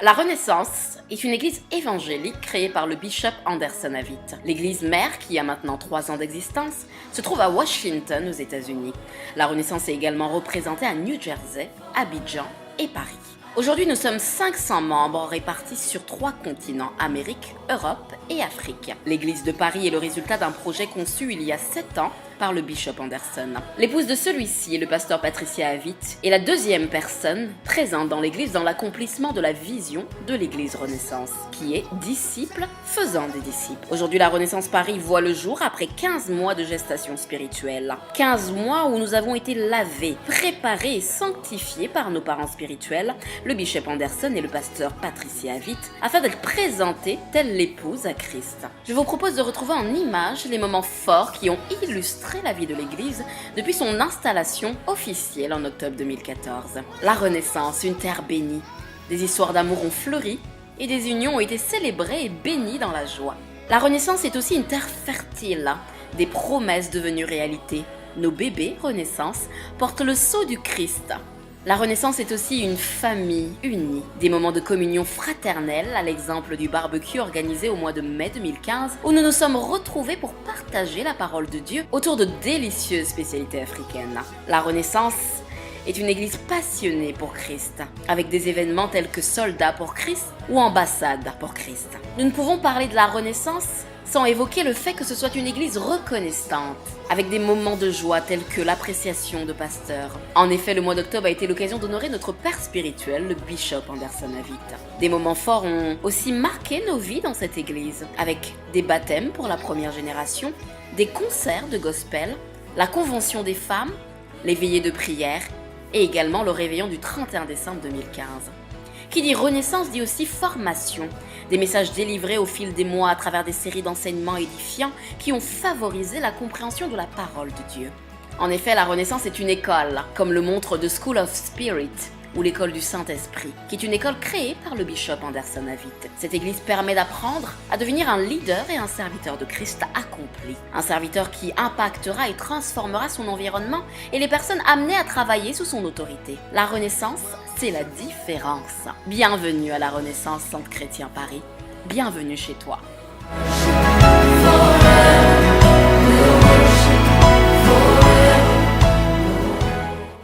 La Renaissance est une église évangélique créée par le bishop Anderson à Witt. L'église mère, qui a maintenant 3 ans d'existence, se trouve à Washington aux États-Unis. La Renaissance est également représentée à New Jersey, Abidjan et Paris. Aujourd'hui, nous sommes 500 membres répartis sur 3 continents, Amérique, Europe et Afrique. L'église de Paris est le résultat d'un projet conçu il y a 7 ans par le bishop Anderson. L'épouse de celui-ci, le pasteur Patricia Witt, est la 2e personne présente dans l'église dans l'accomplissement de la vision de l'église Renaissance, qui est disciple faisant des disciples. Aujourd'hui, la Renaissance Paris voit le jour après 15 mois de gestation spirituelle. 15 mois où nous avons été lavés, préparés et sanctifiés par nos parents spirituels, le bishop Anderson et le pasteur Patricia Witt, afin d'être présentés telle l'épouse à Christ. Je vous propose de retrouver en images les moments forts qui ont illustré la vie de l'Église depuis son installation officielle en octobre 2014. La Renaissance, une terre bénie. Des histoires d'amour ont fleuri et des unions ont été célébrées et bénies dans la joie. La Renaissance est aussi une terre fertile, des promesses devenues réalité. Nos bébés Renaissance portent le sceau du Christ. La Renaissance est aussi une famille unie, des moments de communion fraternelle à l'exemple du barbecue organisé au mois de mai 2015 où nous nous sommes retrouvés pour partager la parole de Dieu autour de délicieuses spécialités africaines. La Renaissance est une église passionnée pour Christ, avec des événements tels que Soldats pour Christ ou Ambassade pour Christ. Nous ne pouvons parler de la Renaissance sans évoquer le fait que ce soit une église reconnaissante, avec des moments de joie tels que l'appréciation de pasteurs. En effet, le mois d'octobre a été l'occasion d'honorer notre père spirituel, le bishop Anderson à Witt. Des moments forts ont aussi marqué nos vies dans cette église, avec des baptêmes pour la première génération, des concerts de gospel, la convention des femmes, les veillées de prière et également le réveillon du 31 décembre 2015. Qui dit Renaissance dit aussi formation, des messages délivrés au fil des mois à travers des séries d'enseignements édifiants qui ont favorisé la compréhension de la parole de Dieu. En effet, la Renaissance est une école, comme le montre The School of Spirit, ou l'école du Saint-Esprit, qui est une école créée par le bishop Anderson à Witt. Cette église permet d'apprendre à devenir un leader et un serviteur de Christ accompli. Un serviteur qui impactera et transformera son environnement et les personnes amenées à travailler sous son autorité. La Renaissance, c'est la différence. Bienvenue à la Renaissance Centre Chrétien Paris. Bienvenue chez toi.